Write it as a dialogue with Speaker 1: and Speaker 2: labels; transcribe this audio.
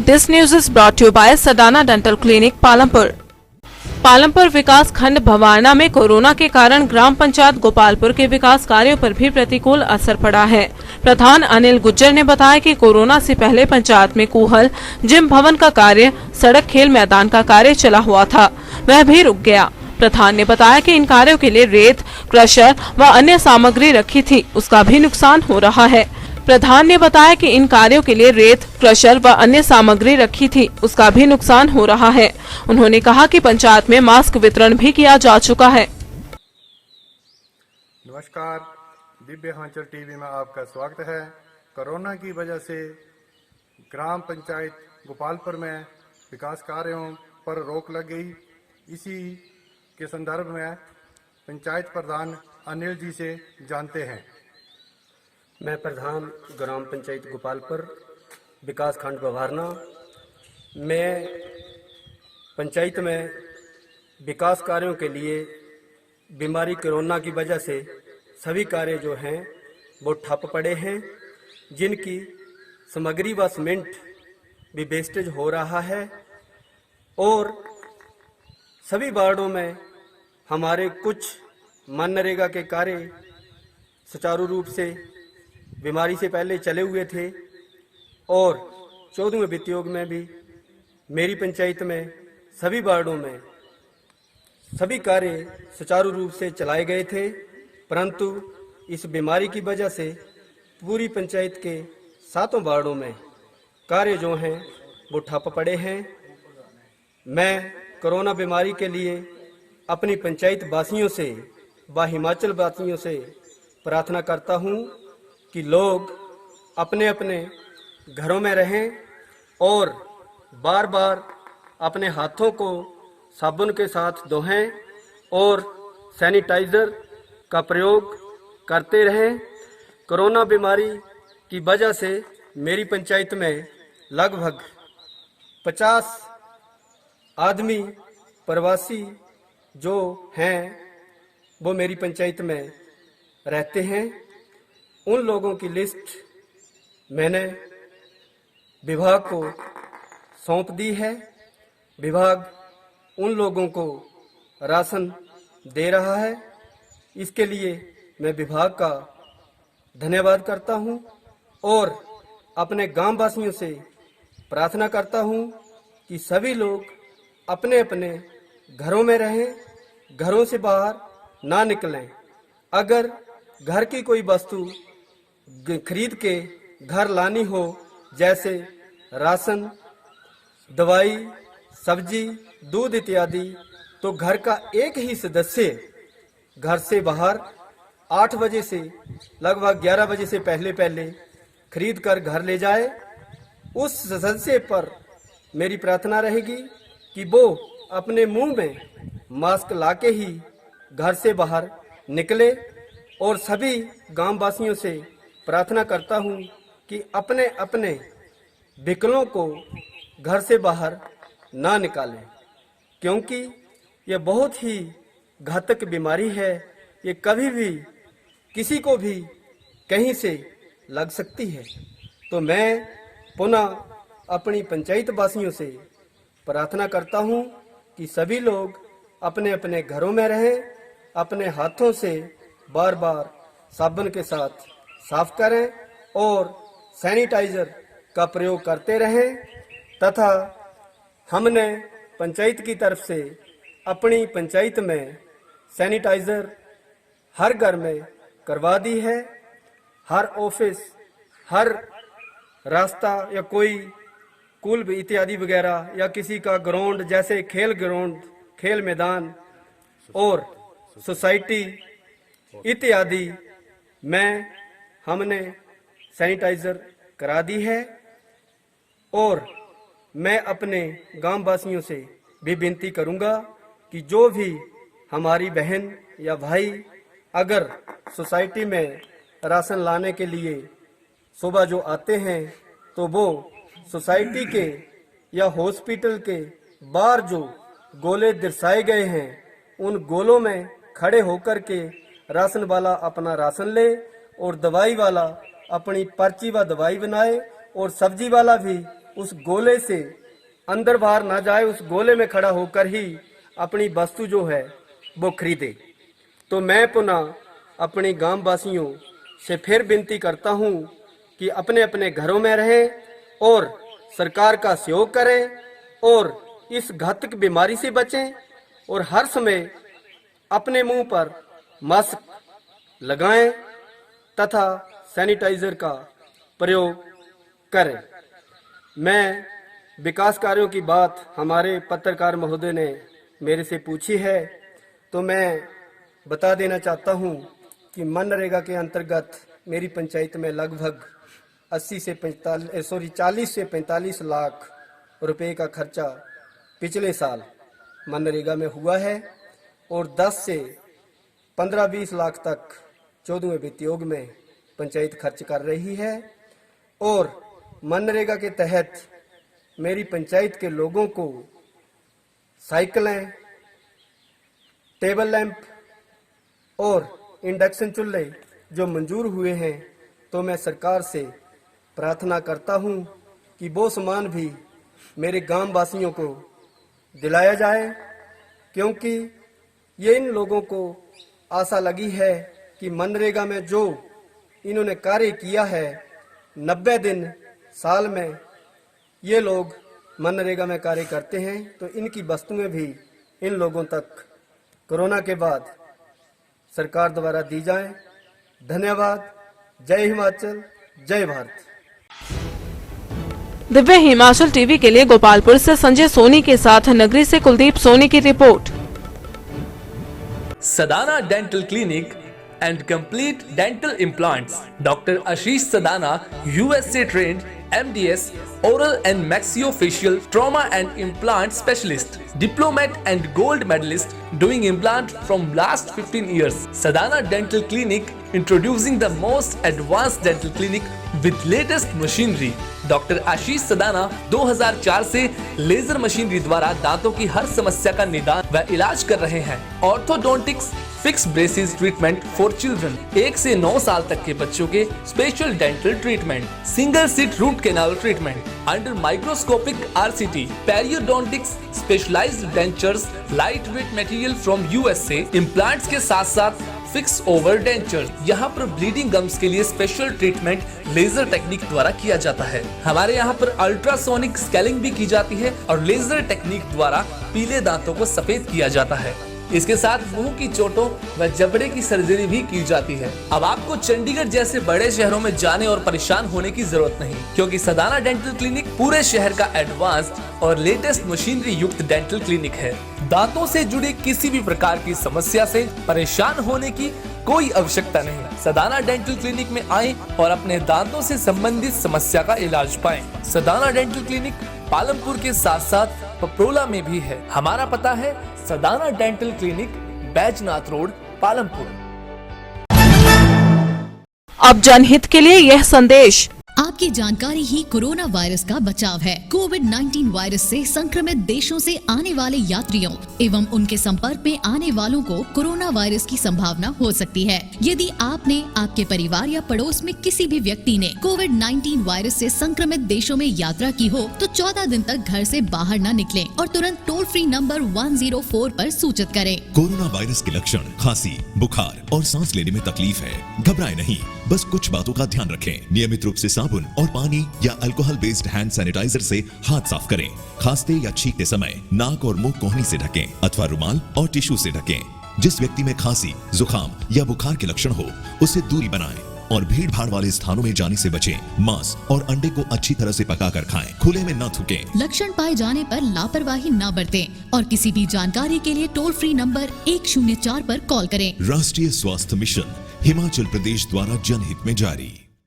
Speaker 1: This news is brought to you by Sadana Dental Clinic, Palampur. Palampur विकास खंड भवारना में corona के कारण ग्राम पंचायत गोपालपुर के विकास कार्यों पर भी प्रतिकूल असर पड़ा है। प्रधान अनिल गुज्जर ने बताया कि कोरोना से पहले पंचायत में कूहल, जिम भवन का कार्य, सड़क, खेल मैदान का कार्य चला हुआ था, वह भी रुक गया। प्रधान ने बताया कि इन कार्यों के लिए रेत, क्रशर व अन्य सामग्री रखी थी, उसका भी नुकसान हो रहा है। प्रधान ने बताया कि इन कार्यों के लिए रेत, क्रशर व अन्य सामग्री रखी थी, उसका भी नुकसान हो रहा है। उन्होंने कहा कि पंचायत में मास्क वितरण भी किया जा चुका है।
Speaker 2: नमस्कार, दिव्य हांचल टीवी में आपका स्वागत है। कोरोना की वजह से ग्राम पंचायत गोपालपुर में विकास कार्यों पर रोक लग गई। इसी के संदर्भ में पंचायत प्रधान अनिल जी से जानते हैं।
Speaker 3: मैं प्रधान ग्राम पंचायत गोपालपुर विकास खंड भवारना में पंचायत में विकास कार्यों के लिए बीमारी कोरोना की वजह से सभी कार्य जो हैं वो ठप पड़े हैं, जिनकी सामग्री व सीमेंट भी वेस्टेज हो रहा है और सभी वार्डों में हमारे कुछ मनरेगा के कार्य सुचारू रूप से बीमारी से पहले चले हुए थे और 14वें वित्त योग में भी मेरी पंचायत में सभी वार्डों में सभी कार्य सुचारू रूप से चलाए गए थे, परंतु इस बीमारी की वजह से पूरी पंचायत के 7 वार्डों में कार्य जो हैं वो ठप पड़े हैं। मैं कोरोना बीमारी के लिए अपनी पंचायत वासियों से व हिमाचल वासियों से प्रार्थना करता हूं कि लोग अपने अपने घरों में रहें और बार बार अपने हाथों को साबुन के साथ धोएं और सैनिटाइज़र का प्रयोग करते रहें। कोरोना बीमारी की वजह से मेरी पंचायत में लगभग 50 आदमी प्रवासी जो हैं वो मेरी पंचायत में रहते हैं। उन लोगों की लिस्ट मैंने विभाग को सौंप दी है। विभाग उन लोगों को राशन दे रहा है। इसके लिए मैं विभाग का धन्यवाद करता हूं और अपने गांव वासियों से प्रार्थना करता हूं कि सभी लोग अपने अपने घरों में रहें, घरों से बाहर ना निकलें। अगर घर की कोई वस्तु खरीद के घर लानी हो, जैसे राशन, दवाई, सब्जी, दूध इत्यादि, तो घर का एक ही सदस्य घर से बाहर 8 बजे से लगभग 11 बजे से पहले पहले खरीद कर घर ले जाए। उस सदस्य पर मेरी प्रार्थना रहेगी कि वो अपने मुंह में मास्क लाके ही घर से बाहर निकले और सभी गांव वासियों से प्रार्थना करता हूं कि अपने अपने व्हीकलों को घर से बाहर ना निकालें, क्योंकि यह बहुत ही घातक बीमारी है। ये कभी भी किसी को भी कहीं से लग सकती है। तो मैं पुनः अपनी पंचायत वासियों से प्रार्थना करता हूं कि सभी लोग अपने अपने घरों में रहें, अपने हाथों से बार बार साबुन के साथ साफ करें और सैनिटाइज़र का प्रयोग करते रहें। तथा हमने पंचायत की तरफ से अपनी पंचायत में सैनिटाइज़र हर घर में करवा दी है। हर ऑफिस, हर रास्ता या कोई स्कूल इत्यादि वगैरह या किसी का ग्राउंड जैसे खेल ग्राउंड, खेल मैदान और सोसाइटी इत्यादि में हमने सैनिटाइज़र करा दी है। और मैं अपने गांव वासियों से भी विनती करूंगा कि जो भी हमारी बहन या भाई अगर सोसाइटी में राशन लाने के लिए सुबह जो आते हैं, तो वो सोसाइटी के या हॉस्पिटल के बाहर जो गोले दर्शाए गए हैं, उन गोलों में खड़े होकर के राशन वाला अपना राशन ले और दवाई वाला अपनी पर्ची व दवाई बनाए और सब्जी वाला भी उस गोले से अंदर बाहर ना जाए, उस गोले में खड़ा होकर ही अपनी वस्तु जो है वो खरीदे। तो मैं पुनः अपने गांव वासियों से फिर विनती करता हूं कि अपने अपने घरों में रहें और सरकार का सहयोग करें और इस घातक बीमारी से बचें और हर समय अपने मुंह पर मास्क लगाएं तथा सैनिटाइजर का प्रयोग करें। मैं विकास कार्यों की बात हमारे पत्रकार महोदय ने मेरे से पूछी है, तो मैं बता देना चाहता हूं कि मनरेगा के अंतर्गत मेरी पंचायत में लगभग 40 से 45 लाख रुपए का खर्चा पिछले साल मनरेगा में हुआ है और 10 से 15-20 लाख तक 14वें वित्त योग में पंचायत खर्च कर रही है। और मनरेगा के तहत मेरी पंचायत के लोगों को साइकिलें, टेबल लैंप और इंडक्शन चूल्हे जो मंजूर हुए हैं, तो मैं सरकार से प्रार्थना करता हूं कि वो सामान भी मेरे गांव वासियों को दिलाया जाए, क्योंकि ये इन लोगों को आशा लगी है कि मनरेगा में जो इन्होंने कार्य किया है 90 दिन साल में ये लोग मनरेगा में कार्य करते हैं, तो इनकी वस्तुएं भी इन लोगों तक कोरोना के बाद सरकार द्वारा दी जाएं। धन्यवाद। जय हिमाचल, जय भारत।
Speaker 1: दिव्य हिमाचल टीवी के लिए गोपालपुर से संजय सोनी के साथ नगरी से कुलदीप सोनी की report.
Speaker 4: Sadhana Dental Clinic and Complete Dental Implants. Dr. Ashish Sadhana, USA trained MDS, oral and maxillofacial trauma and implant specialist, diplomat and gold medalist doing implant from last 15 years. Sadhana Dental Clinic introducing the most advanced dental clinic with latest machinery. Doctor Ashish Sadana 2004 से laser machinery द्वारा दांतों की हर समस्या का निदान व इलाज कर रहे हैं। Orthodontics, fix braces treatment for children, 1 से 9 साल तक के बच्चों के special dental treatment, single seat root canal treatment under microscopic RCT, periodontics, specialised dentures, light weight material from USA, implants के साथ साथ फिक्स ओवर डेंचर। यहाँ पर ब्लीडिंग गम्स के लिए स्पेशल ट्रीटमेंट लेजर टेक्निक द्वारा किया जाता है। हमारे यहाँ पर अल्ट्रासोनिक स्केलिंग भी की जाती है और लेजर टेक्निक द्वारा पीले दांतों को सफेद किया जाता है। इसके साथ मुंह की चोटों व जबड़े की सर्जरी भी की जाती है। अब आपको चंडीगढ़ जैसे बड़े शहरों में जाने और परेशान होने की जरूरत नहीं, क्योंकि सदाना डेंटल क्लिनिक पूरे शहर का एडवांस्ड और लेटेस्ट मशीनरी युक्त डेंटल क्लिनिक है। दांतों से जुड़ी किसी भी प्रकार की समस्या से परेशान होने की कोई आवश्यकता नहीं। सदाना डेंटल क्लिनिक में आएं और अपने दांतों से संबंधित समस्या का इलाज पाएं। सदाना डेंटल क्लिनिक पालमपुर के साथ साथ पपरोला में भी है। हमारा पता है Sadana dental clinic, Baijnath road, Palampur.
Speaker 1: अब जनहित के लिए यह संदेश।
Speaker 5: आपकी जानकारी ही कोरोना वायरस का बचाव है। कोविड-19 वायरस से संक्रमित देशों से आने वाले यात्रियों एवं उनके संपर्क में आने वालों को कोरोना वायरस की संभावना हो सकती है। यदि आपने, आपके परिवार या पड़ोस में किसी भी व्यक्ति ने कोविड-19 वायरस से संक्रमित देशों में यात्रा की हो, तो 14 दिन तक घर से बाहर न निकलें और तुरंत टोल फ्री नंबर 104 पर सूचित करें।
Speaker 6: कोरोना वायरस के लक्षण खांसी, बुखार और सांस लेने में तकलीफ है। घबराएं नहीं, बस कुछ बातों का ध्यान रखें। नियमित रूप से साबुन और पानी या अल्कोहल बेस्ड हैंड सैनिटाइजर से हाथ साफ करें। खांसते या छींकते समय नाक और मुंह कोहनी से ढकें अथवा रुमाल और टिश्यू से ढकें। जिस व्यक्ति में खांसी, जुकाम या बुखार के लक्षण हो, उससे दूरी बनाएं और भीड़ भाड़ वाले स्थानों में जाने से बचें। मांस और अंडे को अच्छी तरह से पकाकर खाएं। खुले में न थूकें।
Speaker 5: लक्षण पाए जाने पर लापरवाही न बरतें और किसी भी जानकारी के लिए टोल फ्री नंबर 104 पर कॉल करें।
Speaker 6: राष्ट्रीय स्वास्थ्य मिशन हिमाचल प्रदेश द्वारा जनहित में जारी।